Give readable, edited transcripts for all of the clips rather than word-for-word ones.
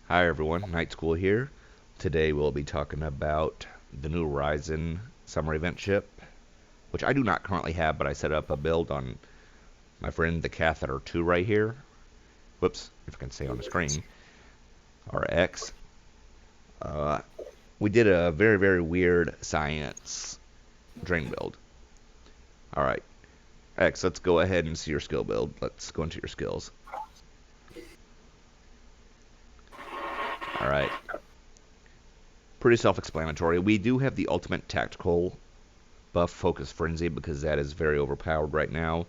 Hi everyone, Night School here. Today we'll be talking about the new Risian summer event ship, which I do not currently have, but I set up a build on my friend the Catheter 2 right here. Whoops, if I can say on the screen. RX. Uh, we did a very weird science drain build. Alright, X, let's go ahead and see your skill build. Let's go into your skills. Alright. Pretty self-explanatory. We do have the ultimate tactical buff Focus Frenzy because that is very overpowered right now.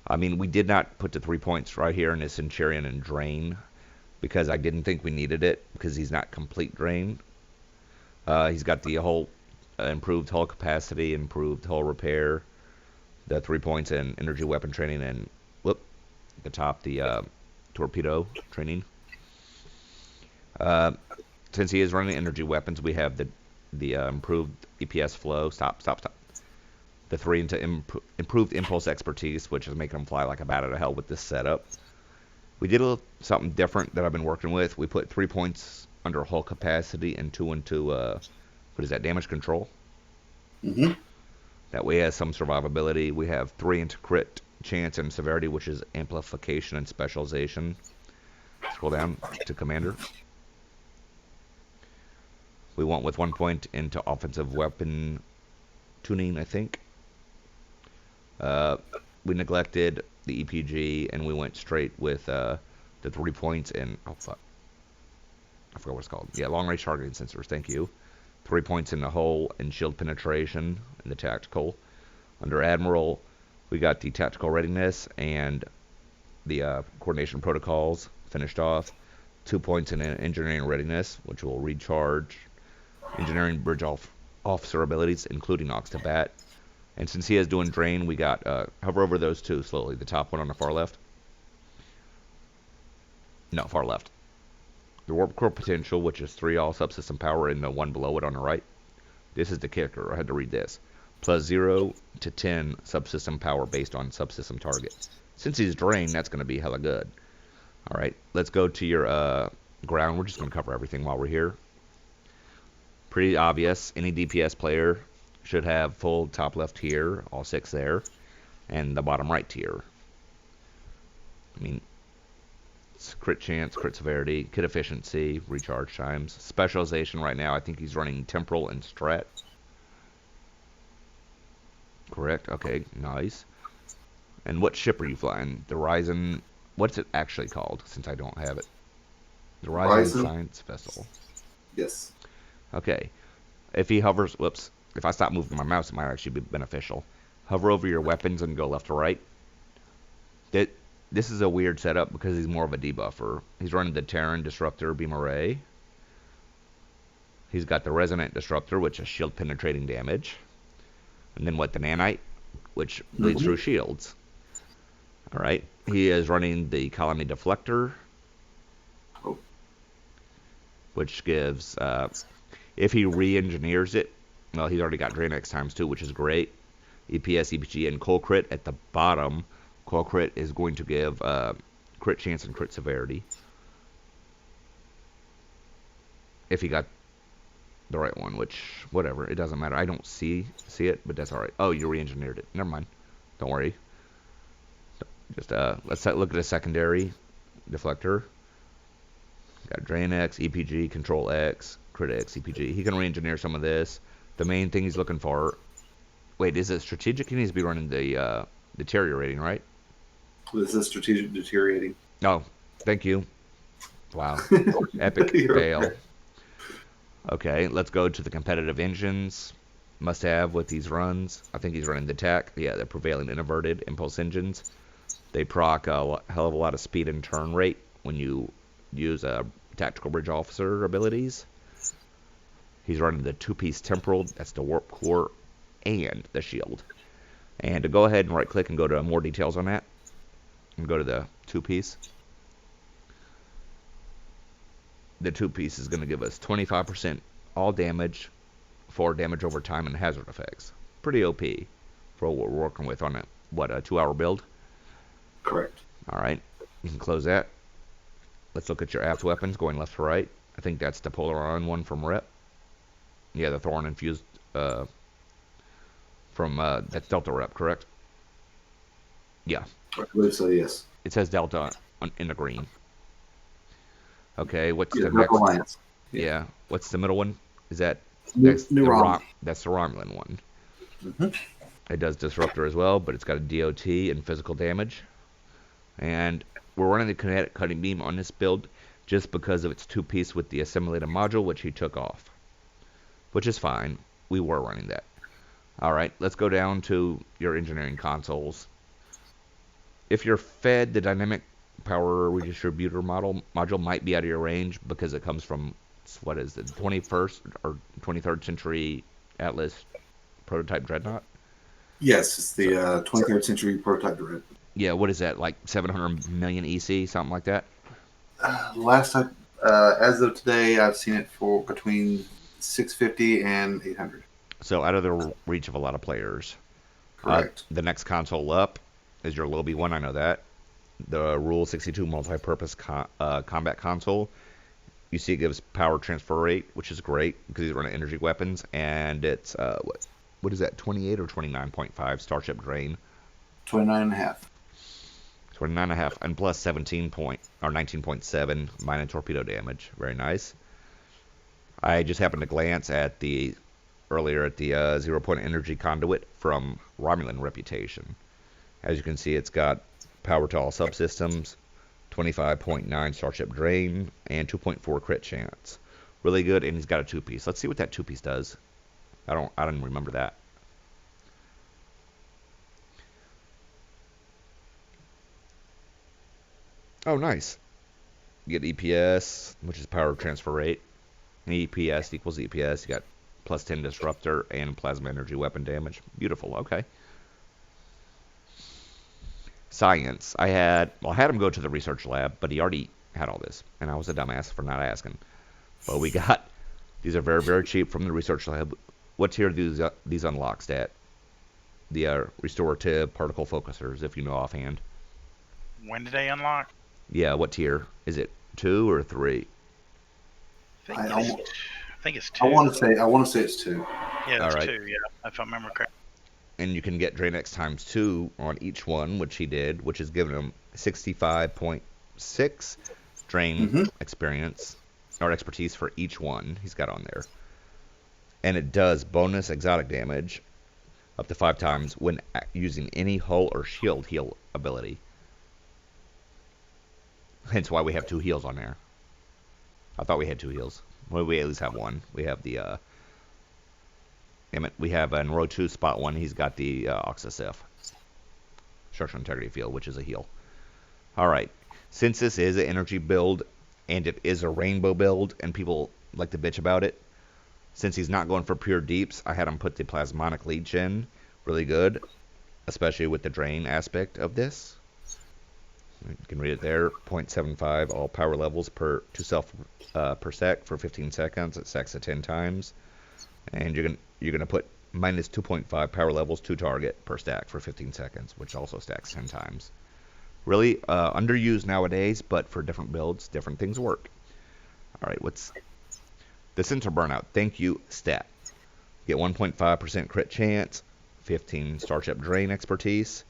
I mean, we did not put the 3 points right here in his Centurion and Drain because I didn't think we needed it because he's not complete Drain. He's got the whole improved hull capacity, improved hull repair, the 3 points in energy weapon training, and the top, the torpedo training. Since he is running energy weapons, we have the improved EPS flow. Stop. The 3 into improved impulse expertise, which is making him fly like a bat out of hell with this setup. We did something different that I've been working with. We put 3 points under hull capacity and 2 into what is that, damage control. That way he has some survivability. We have 3 into crit chance and severity, which is amplification and specialization. Scroll down to commander. We went with 1 point into offensive weapon tuning, I think. We neglected the EPG, and we went straight with the 3 points in... Oh, fuck. I forgot what it's called. Yeah, long-range targeting sensors. Thank you. 3 points in the hull and shield penetration in the tactical. Under Admiral, we got the tactical readiness and the coordination protocols finished off. 2 points in engineering readiness, which will recharge engineering bridge officer abilities, including Ox to Bat. And since he is doing drain, we got hover over those two slowly. The top one on the far left. No, far left. The warp core potential, which is 3 all subsystem power, and the one below it on the right. This is the kicker. I had to read this. Plus 0 to 10 subsystem power based on subsystem target. Since he's drained, that's going to be hella good. All right, let's go to your ground. We're just going to cover everything while we're here. Pretty obvious. Any DPS player should have full top left tier, all 6 there, and the bottom right tier. I mean, it's crit chance, crit severity, kit efficiency, recharge times. Specialization right now, I think he's running temporal and strat. Correct. Okay, nice. And what ship are you flying? The Risian. What's it actually called, since I don't have it? The Risian Science Vessel. Yes. Okay. If he hovers... Whoops. If I stop moving my mouse, it might actually be beneficial. Hover over your weapons and go left to right. This is a weird setup because he's more of a debuffer. He's running the Terran Disruptor Beam Array. He's got the Resonant Disruptor, which is shield penetrating damage. And then what? The Nanite, which bleeds through shields. Alright. He is running the Colony Deflector, which gives... if he re-engineers it, well, he's already got Drain X times 2, which is great. EPS, EPG, and Cold Crit at the bottom. Cold Crit is going to give crit chance and crit severity. If he got the right one, which, whatever, it doesn't matter. I don't see it, but that's alright. Oh, you re-engineered it. Never mind. Don't worry. Just let's look at a secondary deflector. Got Drain X, EPG, Control X, Crit X, EPG. He can re-engineer some of this. The main thing he's looking for... Wait, is it strategic? He needs to be running the deteriorating, right? This is strategic deteriorating. Oh, thank you. Wow. Epic fail. Okay, let's go to the competitive engines. Must have with these runs. I think he's running the TAC. Yeah, the prevailing inverted impulse engines. They proc a hell of a lot of speed and turn rate when you use tactical bridge officer abilities. He's running the 2-piece temporal. That's the warp core and the shield. And to go ahead and right click and go to more details on that. And go to the 2-piece. The 2-piece is going to give us 25% all damage, 4 damage over time, and hazard effects. Pretty OP for what we're working with on a 2-hour build. Correct. All right, you can close that. Let's look at your apt weapons going left to right. I think that's the Polar Iron one from Rep. Yeah, the Thorn infused from that's Delta Rep, correct? Yeah, I believe so, yes. it says Delta in the green. Okay, what's Yeah, the Dark next? Alliance. Yeah. Yeah, what's the middle one? Is that New Rom. That's the Romulan one. Mm-hmm. It does Disruptor as well, but it's got a DOT and physical damage. And we're running the kinetic cutting beam on this build just because of its two-piece with the assimilated module, which he took off, which is fine. We were running that. All right, let's go down to your engineering consoles. If you're fed, the dynamic power redistributor module might be out of your range because it comes from, what is it, 21st or 23rd century Atlas prototype dreadnought. Yes, it's the 23rd century prototype dread. Yeah, what is that, like 700 million EC, something like that? As of today, I've seen it for between 650 and 800. So out of the reach of a lot of players. Correct. The next console up is your Lobi one, I know that. The Rule 62 multi-purpose combat console. You see it gives power transfer rate, which is great because he's running energy weapons, and it's, what is that, 28 or 29.5 Starship Drain? 29 and a half. 29.5 and plus 19.7 minor torpedo damage. Very nice. I just happened to glance at the earlier at the 0 point energy conduit from Romulan Reputation. As you can see, it's got power to all subsystems, 25.9 Starship Drain, and 2.4 crit chance. Really good, and he's got a two-piece. Let's see what that two-piece does. I didn't remember that. Oh, nice. You get EPS, which is power transfer rate. And EPS equals EPS. You got plus 10 disruptor and plasma energy weapon damage. Beautiful. Okay. Science. I had him go to the research lab, but he already had all this, and I was a dumbass for not asking. But we got these are very, very cheap from the research lab. What tier do these unlocks at? The restorative particle focusers, if you know offhand. When did they unlock? Yeah, what tier? Is it 2 or 3? I think it's 2. I want to say it's 2. Yeah, it's All right. 2. Yeah, if I remember correctly. And you can get Drain X times 2 on each one, which he did, which is giving him 65.6 Drain experience or expertise for each one he's got on there. And it does bonus exotic damage up to 5 times when using any hull or shield heal ability. Hence why we have 2 heals on there. I thought we had 2 heals. Well, we at least have one. We have the we have in row 2, spot 1, he's got the Oxysif. Structural Integrity Field, which is a heal. Alright. Since this is an energy build, and it is a rainbow build, and people like to bitch about it, since he's not going for pure deeps, I had him put the Plasmonic Leech in. Really good. Especially with the drain aspect of this. You can read it there. 0.75 all power levels per 2 self per sec for 15 seconds. It stacks to 10 times. And you're gonna put minus 2.5 power levels to target per stack for 15 seconds, which also stacks 10 times. Really underused nowadays, but for different builds, different things work. All right, what's the center burnout? Thank you, stat. Get 1.5% crit chance, 15 Starship Drain expertise,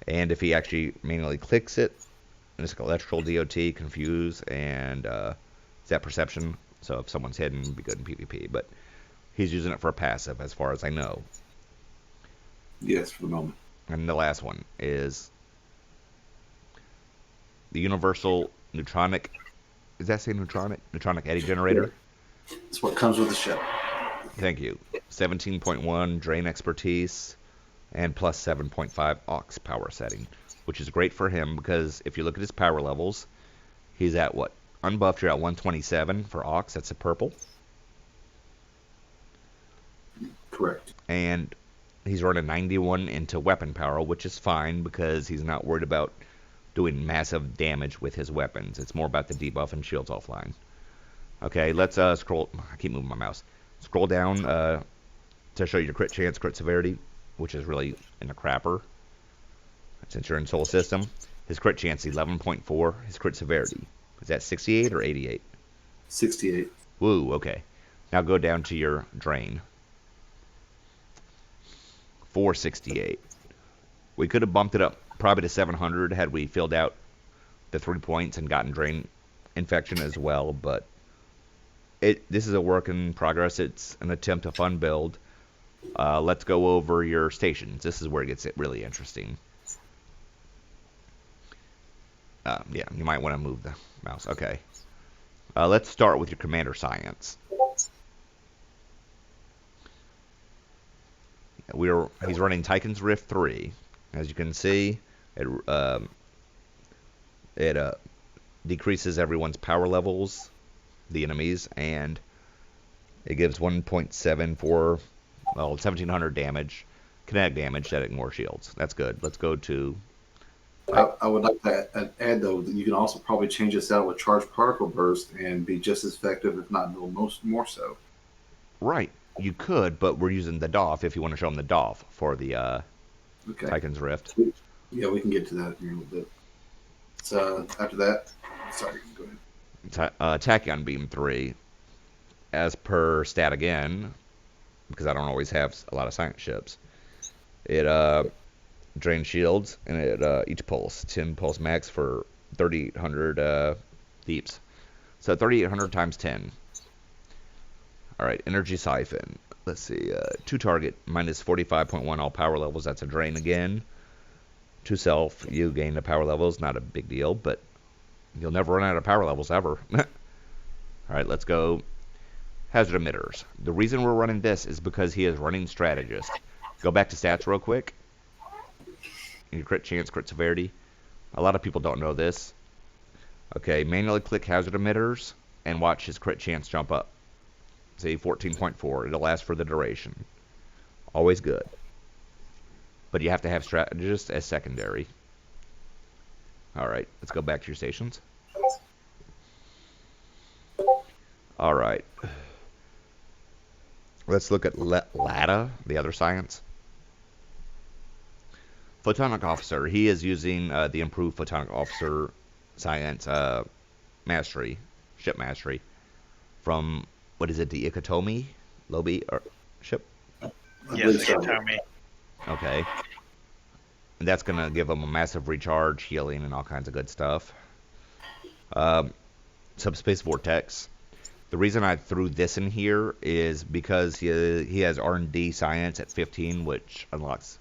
and if he actually manually clicks it, it's electrical DOT, confuse, and zap perception. So if someone's hidden, it'd be good in PvP. But he's using it for a passive, as far as I know. Yes, for the moment. And the last one is the Universal Neutronic. Does that say neutronic? Neutronic eddy generator. It's what comes with the ship. Thank you. 17.1 drain expertise and plus 7.5 aux power setting, which is great for him because if you look at his power levels, he's at what? Unbuffed, you're at 127 for aux. That's a purple. Correct. And he's running 91 into weapon power, which is fine because he's not worried about doing massive damage with his weapons. It's more about the debuff and shields offline. Okay, let's scroll. I keep moving my mouse. Scroll down to show you your crit chance, crit severity, which is really in the crapper. Since you're in Soul System, his crit chance is 11.4. His crit severity is Is that 68 or 88? 68. Woo, okay. Now go down to your drain. 468. We could have bumped it up probably to 700 had we filled out the 3 points and gotten drain infection as well, but this is a work in progress. It's an attempt to fun build. Let's go over your stations. This is where it gets really interesting. Yeah, you might want to move the mouse. Okay. Let's start with your commander science. He's running Titan's Rift 3. As you can see, it decreases everyone's power levels, the enemies, and it gives 1.74, 1700 damage, kinetic damage that ignores shields. That's good. Let's go to... I would like to add, though, that you can also probably change this out with charged particle burst and be just as effective, if not a little more so. Right. You could, but we're using the DOF if you want to show them the DOF for the Titan's Rift. Yeah, we can get to that here in a little bit. So after that, sorry, go ahead. Tachyon Beam 3, as per stat again, because I don't always have a lot of science ships, it drains shields, and it each pulse, 10 pulse max for 3,800 deeps. So 3,800 times 10. Alright, Energy Siphon. Let's see, 2 target, minus 45.1 all power levels, that's a drain again. 2 self, you gain the power levels, not a big deal, but you'll never run out of power levels ever. Alright, let's go. Hazard emitters. The reason we're running this is because he is running strategist. Go back to stats real quick. Your crit chance, crit severity. A lot of people don't know this. Okay, manually click hazard emitters and watch his crit chance jump up. See, 14.4. It'll last for the duration. Always good. But you have to have strategist as secondary. Alright, let's go back to your stations. Alright. Let's look at LADA, the other science. Photonic Officer. He is using the improved Photonic Officer science mastery, ship mastery, from, what is it, the Ikatomi Lobi or ship? Yes, Ikatomi. Okay. And that's going to give him a massive recharge, healing, and all kinds of good stuff. Subspace Vortex. The reason I threw this in here is because he has R&D science at 15, which unlocks...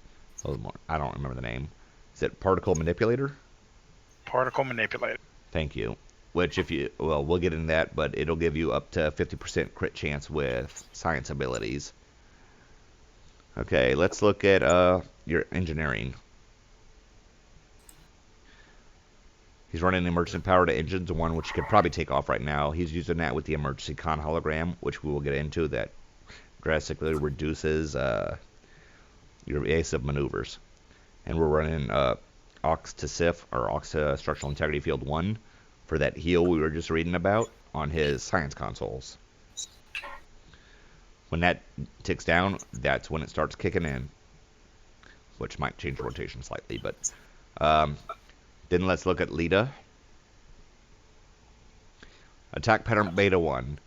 I don't remember the name. Is it Particle Manipulator? Particle Manipulator. Thank you. Which we'll get into that, but it'll give you up to 50% crit chance with science abilities. Okay, let's look at your engineering. He's running emergency power to engines, one which you could probably take off right now. He's using that with the emergency con hologram, which we will get into, that drastically reduces your evasive maneuvers. And we're running Ox to SIF, or Ox to Structural Integrity Field 1, for that heal we were just reading about on his science consoles. When that ticks down, that's when it starts kicking in, which might change rotation slightly, but then let's look at LIDA. Attack pattern beta 1.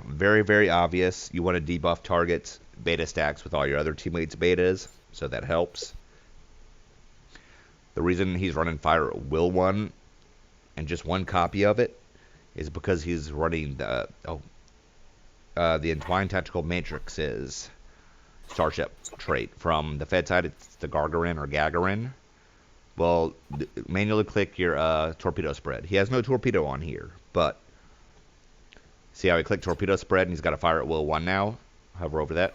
Very, very obvious. You want to debuff targets, beta stacks with all your other teammates' betas, so that helps. The reason he's running Fire at Will 1 and just one copy of it is because he's running the Entwined Tactical Matrix's Starship trait. From the Fed side, it's the Gargarin or Gagarin. Well, manually click your torpedo spread. He has no torpedo on here, but see how he clicked torpedo spread and he's got a Fire at Will 1 now? Hover over that.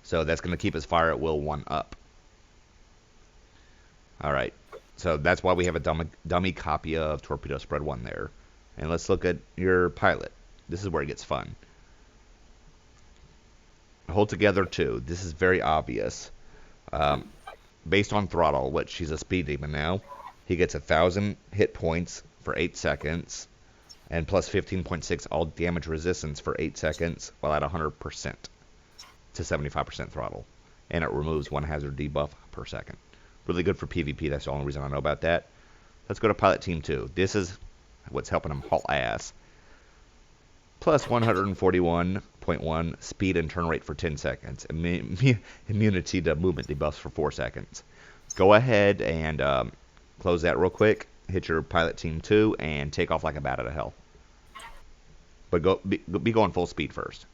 So that's going to keep his Fire at Will 1 up. Alright, so that's why we have a dummy copy of torpedo spread 1 there. And let's look at your pilot. This is where it gets fun. Hold together 2. This is very obvious. Based on throttle, which he's a speed demon now, he gets 1,000 hit points for 8 seconds, and plus 15.6 all damage resistance for 8 seconds, while at 100% to 75% throttle. And it removes 1 hazard debuff per second. Really good for PvP, that's the only reason I know about that. Let's go to Pilot Team 2. This is what's helping him haul ass. Plus 141.1 speed and turn rate for 10 seconds. Immunity to movement debuffs for 4 seconds. Go ahead and close that real quick. Hit your Pilot Team 2 and take off like a bat out of hell. But be going full speed first.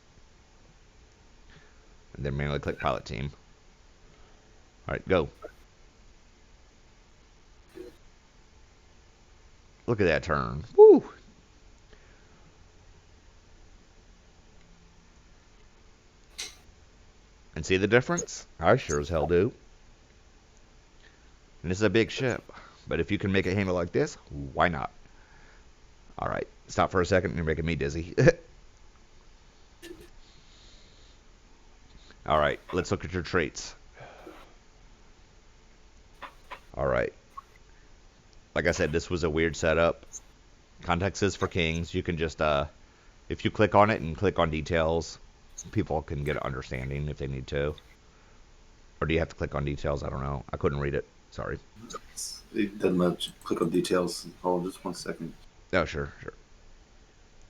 And then manually click Pilot Team. Alright, go. Look at that turn. Woo! And see the difference? I sure as hell do. And this is a big ship. But if you can make it handle like this, why not? Alright, stop for a second. You're making me dizzy. Alright, let's look at your traits. Alright. Like I said, this was a weird setup. Context is for kings. You can just, if you click on it and click on details, people can get an understanding if they need to. Or do you have to click on details? I don't know. I couldn't read it. Sorry. It doesn't much. Click on details. Hold just 1 second. Oh, sure.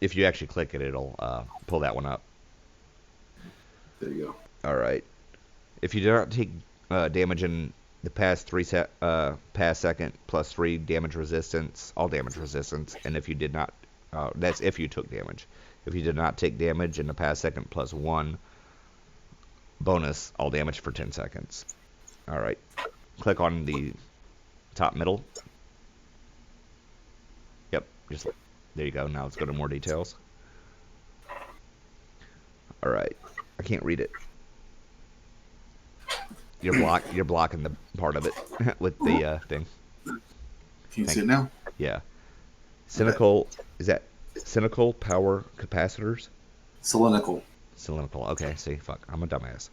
If you actually click it, it'll pull that one up. There you All right. If you do not take damage in the past past second, plus 3 damage resistance, all damage resistance, and if you did not, that's if you took damage. If you did not take damage in the past second, plus 1 bonus, all damage for 10 seconds. All right. Click on the top middle. Yep. Just there you go. Now let's go to more details. All right. I can't read it. You're blocking the part of it with the thing. Can you see it now? Yeah. Cynical. Is that cynical power capacitors? Cylindrical. Cylindrical. Okay. See, fuck. I'm a dumbass.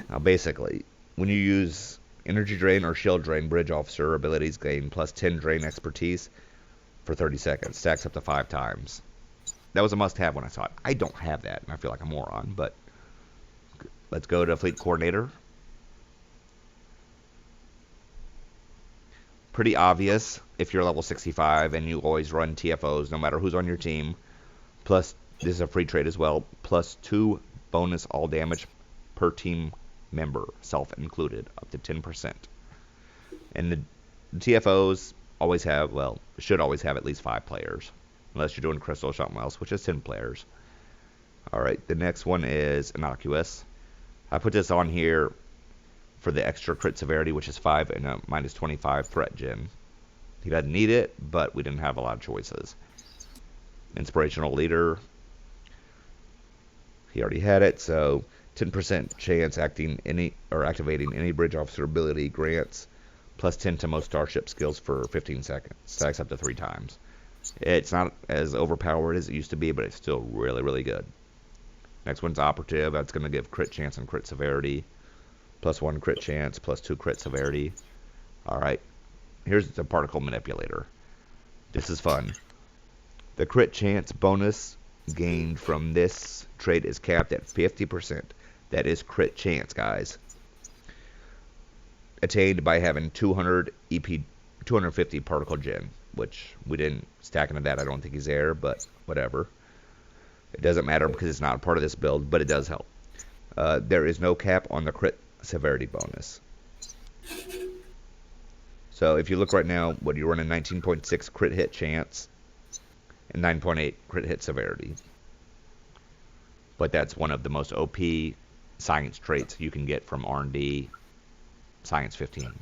Now, basically, when you use energy drain or shield drain, bridge officer abilities gain plus 10 drain expertise for 30 seconds. Stacks up to 5 times. That was a must-have when I saw it. I don't have that, and I feel like a moron, but let's go to Fleet Coordinator. Pretty obvious if you're level 65 and you always run TFOs, no matter who's on your team. Plus, this is a free trade as well. Plus 2 bonus all damage per team member, self included, up to 10%. And the TFOs always have, well, should always have at least 5 players. Unless you're doing Crystal or something else, which is 10 players. Alright, the next one is Innocuous. I put this on here for the extra crit severity, which is 5 and a minus 25 threat gen. He doesn't need it, but we didn't have a lot of choices. Inspirational Leader. He already had it, so 10% chance activating any bridge officer ability grants plus 10 to most starship skills for 15 seconds. Stacks up to 3 times. It's not as overpowered as it used to be, but it's still really, really good. Next one's Operative. That's going to give crit chance and crit severity. Plus 1 crit chance, plus 2 crit severity. Alright. Here's the Particle Manipulator. This is fun. The crit chance bonus gained from this trait is capped at 50%. That is crit chance, guys. Attained by having 200 EP, 250 particle gen, which we didn't stack into that. I don't think he's there, but whatever. It doesn't matter because it's not a part of this build, but it does help. There is no cap on the crit severity bonus. So if you look right now, what you're running 19.6 crit hit chance and 9.8 crit hit severity. But that's one of the most OP science traits you can get from R&D Science 15.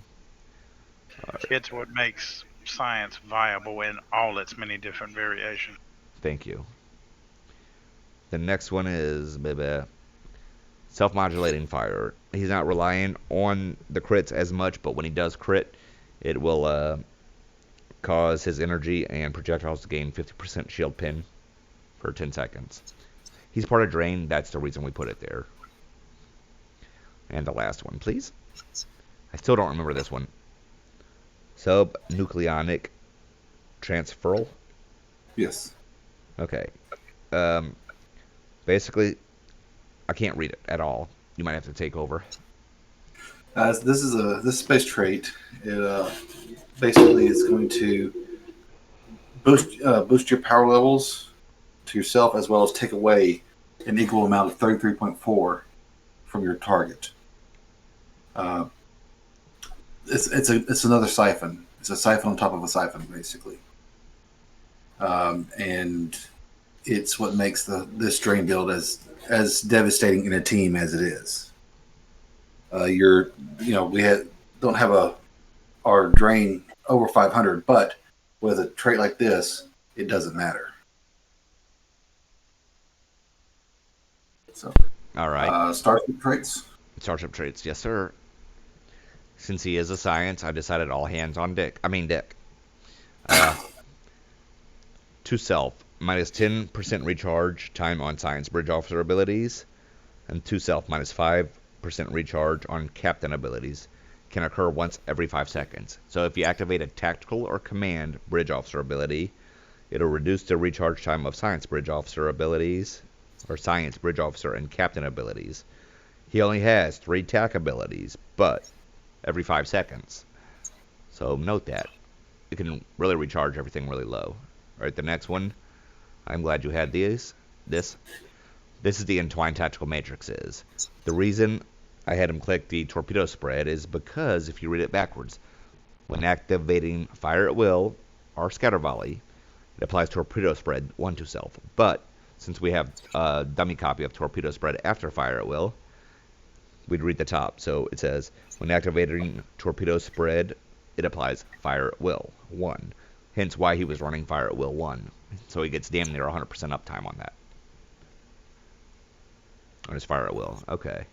It's what makes science viable in all its many different variations. Thank you. The next one is self-modulating fire. He's not relying on the crits as much, but when he does crit, it will cause his energy and projectiles to gain 50% shield pin for 10 seconds. He's part of Drain. That's the reason we put it there. And the last one, please. I still don't remember this one. Subnucleonic transferal. Yes. Okay. Basically, I can't read it at all. You might have to take over. This is this space trait. It basically it's going to boost your power levels to yourself as well as take away an equal amount of 33.4 from your target. Uh, it's another siphon. It's a siphon on top of a siphon, basically, and it's what makes this drain build as devastating in a team as it is. Don't have our drain over 500, but with a trait like this, it doesn't matter. So, All right. Starship traits. Starship traits, yes, sir. Since he is a science, I decided all hands on Dick. Dick. To self, minus 10% recharge time on science bridge officer abilities, and to self, minus 5% recharge on captain abilities can occur once every 5 seconds. So if you activate a tactical or command bridge officer ability, it'll reduce the recharge time of science bridge officer abilities, or science bridge officer and captain abilities. He only has 3 tac abilities, but every 5 seconds. So note that. You can really recharge everything really low. Alright, the next one. I'm glad you had this. This is the Entwined Tactical Matrices. The reason I had him click the Torpedo Spread is because, if you read it backwards, when activating Fire at Will or Scatter Volley, it applies Torpedo Spread 1 to self. But, since we have a dummy copy of Torpedo Spread after Fire at Will, we'd read the top. So it says, when activating Torpedo Spread, it applies Fire at Will 1. Hence why he was running Fire at Will 1. So he gets damn near 100% uptime on that. On his Fire at Will. Okay.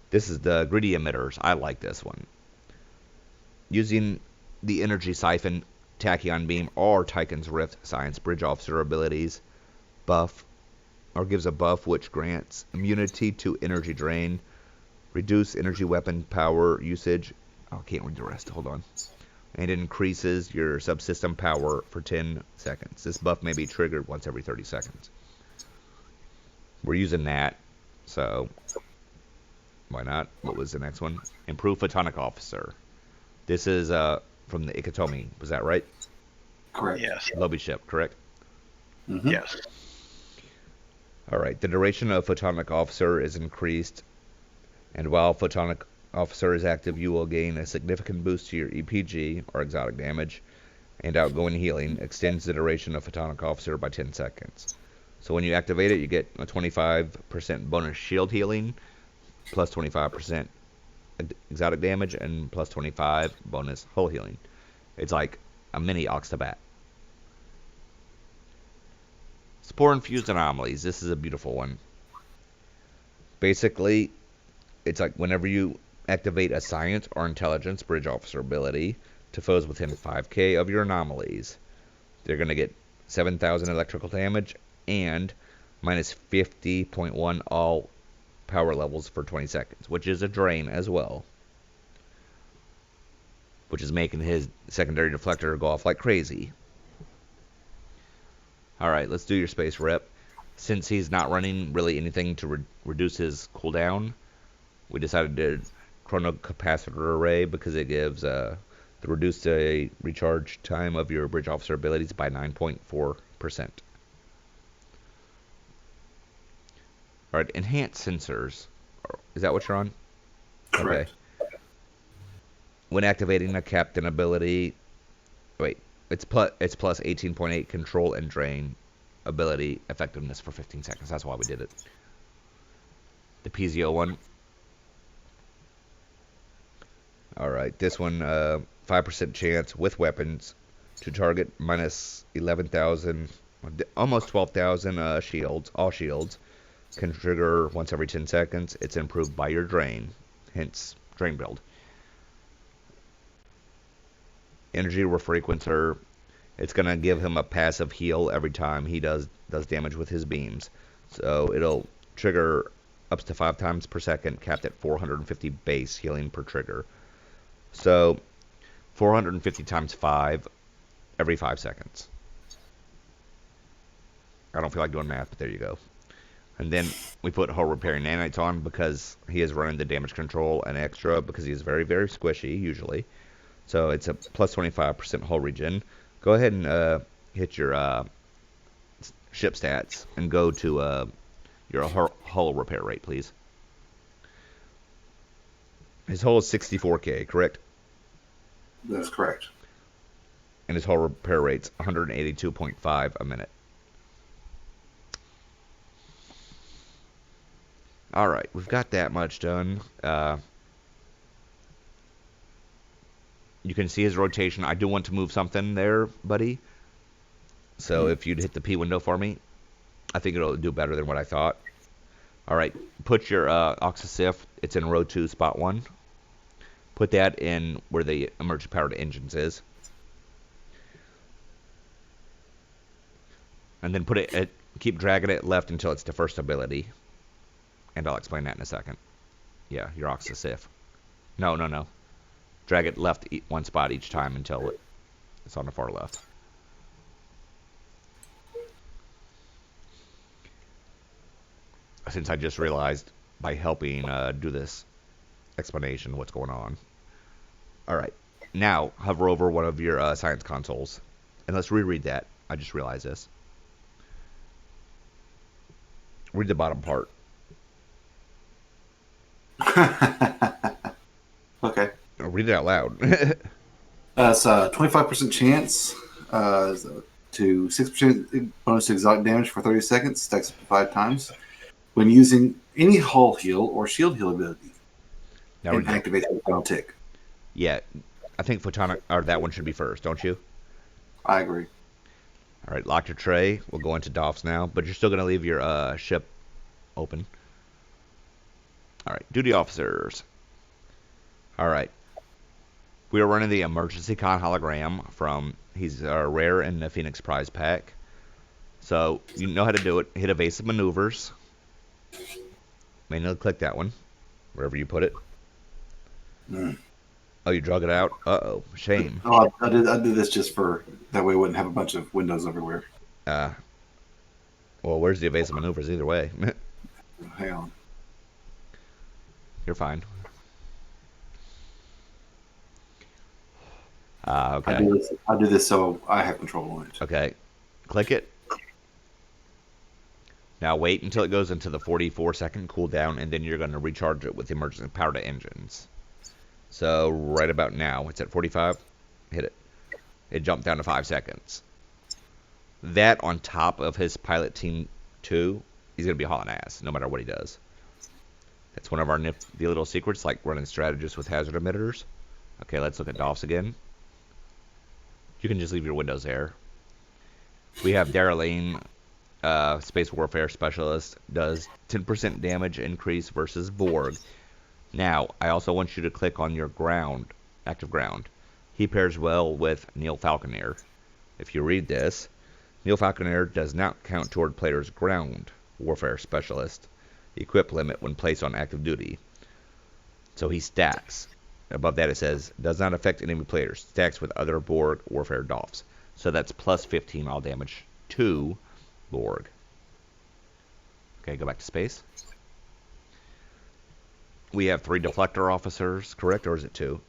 This is the Greedy Emitters. I like this one. Using the Energy Siphon, Tachyon Beam, or Tychon's Rift Science Bridge Officer abilities, buff, or gives a buff which grants immunity to energy drain, reduce energy weapon power usage. Oh, I can't read the rest. Hold on. And it increases your subsystem power for 10 seconds. This buff may be triggered once every 30 seconds. We're using that, so why not? What was the next one? Improved Photonic Officer. This is from the Ikatomi. Was that right? Correct. Yes. Lobby ship, correct? Mm-hmm. Yes. All right. The duration of Photonic Officer is increased, and while Photonic Officer is active, you will gain a significant boost to your EPG, or exotic damage, and outgoing healing. Extends the duration of Photonic Officer by 10 seconds. So when you activate it, you get a 25% bonus shield healing, plus 25% exotic damage, and plus 25 bonus hull healing. It's like a mini Octobat. Spore-infused anomalies. This is a beautiful one. Basically, it's like whenever you activate a science or intelligence bridge officer ability to foes within 5k of your anomalies, they're going to get 7,000 electrical damage and minus 50.1 all power levels for 20 seconds, which is a drain as well, which is making his secondary deflector go off like crazy. Alright, let's do your space rep. Since he's not running really anything to reduce his cooldown, we decided to chrono capacitor array because it gives the reduced recharge time of your bridge officer abilities by 9.4%. Alright, enhanced sensors. Is that what you're on? Correct. Okay. When activating a captain ability, it's plus 18.8 control and drain ability effectiveness for 15 seconds. That's why we did it. The PZO one. Alright, this one, 5% chance with weapons to target minus 11,000, almost 12,000 shields, all shields, can trigger once every 10 seconds. It's improved by your drain, hence drain build. Energy Refrequencer, it's going to give him a passive heal every time he does damage with his beams. So it'll trigger up to 5 times per second, capped at 450 base healing per trigger. So 450 times 5 every 5 seconds. I don't feel like doing math, but there you go. And then we put hull repairing nanites on because he is running the damage control and extra because he is very, very squishy usually. So it's a plus 25% hull regen. Go ahead and hit your ship stats and go to your hull repair rate, please. His hull is 64k, correct? That's correct. And his hull repair rate's 182.5 a minute. All right, we've got that much done. You can see his rotation. I do want to move something there, buddy. So if you'd hit the P window for me, I think it'll do better than what I thought. All right, put your Oxysif. It's in row 2, spot 1. Put that in where the emergency powered engines is. And then put it, keep dragging it left until it's the first ability. And I'll explain that in a second. Yeah, your Oxysif. No. Drag it left one spot each time until it's on the far left. Since I just realized by helping do this explanation what's going on. All right. Now, hover over one of your science consoles. And let's reread that. I just realized this. Read the bottom part. Okay. Read it out loud. It's a 25% chance to 6% bonus to exotic damage for 30 seconds, stacks up to 5 times, when using any hull heal or shield heal ability. Now And activate the final tick. Yeah, I think photonic or that one should be first, don't you? I agree. All right, lock your tray. We'll go into DOFs now, but you're still gonna leave your ship open. All right, duty officers. All right, we are running the emergency con hologram from. He's rare in the Phoenix Prize pack, so you know how to do it. Hit evasive maneuvers. Manually click that one, wherever you put it. Oh, you drug it out? Uh-oh. Shame. Oh, I did this just for that way we wouldn't have a bunch of windows everywhere. Well, where's the evasive maneuvers either way? Hang on. You're fine. Okay. I do this so I have control on it. Okay. Click it. Now wait until it goes into the 44-second cooldown, and then you're going to recharge it with emergency power to engines. So right about now, it's at 45. Hit it. It jumped down to 5 seconds. That on top of his pilot team 2, he's going to be hauling ass no matter what he does. That's one of our nifty little secrets, like running strategists with hazard emitters. Okay, let's look at DOFs again. You can just leave your windows there. We have Darylene, Space Warfare Specialist, does 10% damage increase versus Borg. Now, I also want you to click on your ground, active ground. He pairs well with Neil Falconer. If you read this, Neil Falconer does not count toward player's ground warfare specialist equip limit when placed on active duty. So he stacks. Above that it says, does not affect enemy players. Stacks with other Borg warfare DOFs. So that's plus 15 all damage to Borg. Okay, go back to space. We have 3 deflector officers, correct? Or is it 2?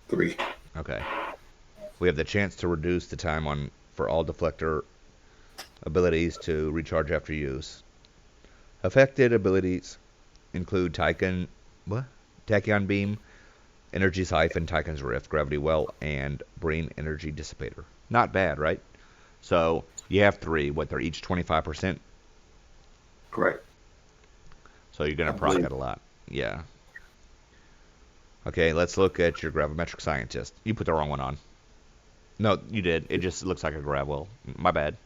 3. Okay. We have the chance to reduce the time on for all deflector abilities to recharge after use. Affected abilities include Tachyon Beam, Energy Siphon, Tychon's Rift, Gravity Well, and Brain Energy Dissipator. Not bad, right? So you have 3. What, they're each 25%? Correct. So you're going to proc that a lot. Yeah. Okay, let's look at your gravimetric scientist. You put the wrong one on. No, you did. It just looks like a gravel. My bad.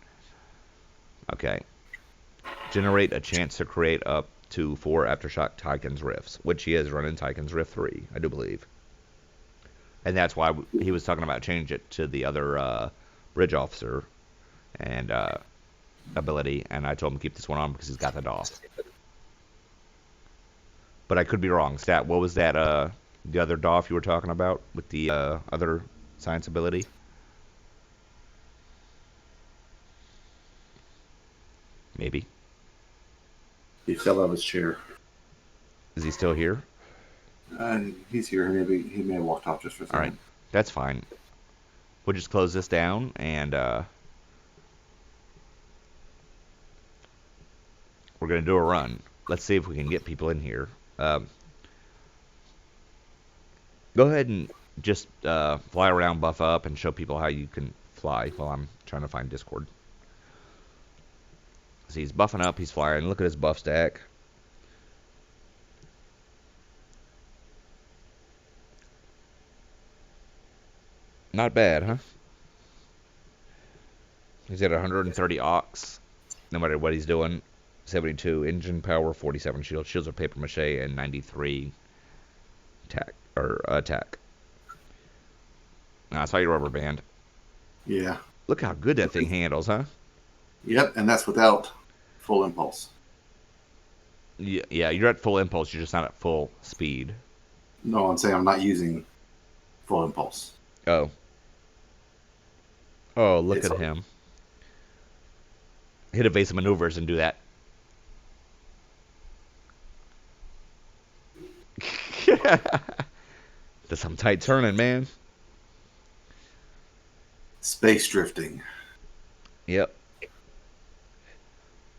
Okay. Generate a chance to create up to 4 Aftershock Tychon's Rifts, which he is running Tychon's Rift 3, I do believe. And that's why he was talking about changing it to the other bridge officer and ability, and I told him to keep this one on because he's got that off. But I could be wrong. Stat, what was that, the other DOF you were talking about with the other science ability? Maybe. He fell out of his chair. Is he still here? He's here. He may have walked off just for a second. All right. That's fine. We'll just close this down, and we're going to do a run. Let's see if we can get people in here. Go ahead and just fly around, buff up, and show people how you can fly while I'm trying to find Discord. See, he's buffing up, he's flying. Look at his buff stack. Not bad, huh? He's at 130 ox, no matter what he's doing. 72 engine power, 47 shield. Shields are paper mache, and 93 attack. I saw your rubber band. Yeah. Look how good that thing handles, huh? Yep, and that's without full impulse. Yeah, you're at full impulse. You're just not at full speed. No, I'm saying I'm not using full impulse. Oh. Oh, look at him. Hit evasive maneuvers and do that. That's some tight turning, man. Space drifting. Yep.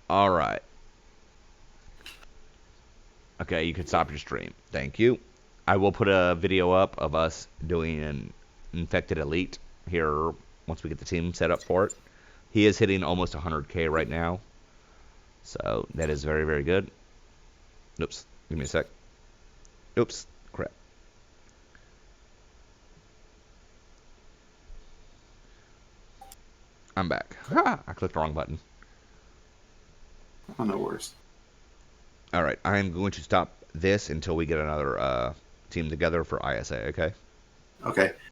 All right. Okay, you can stop your stream. Thank you. I will put a video up of us doing an infected elite here once we get the team set up for it. He is hitting almost 100k right now. So that is very, very good. Oops. Give me a sec. Oops. Crap. I'm back. Ah, I clicked the wrong button. Oh, no worries. All right. I am going to stop this until we get another team together for ISA, okay? Okay.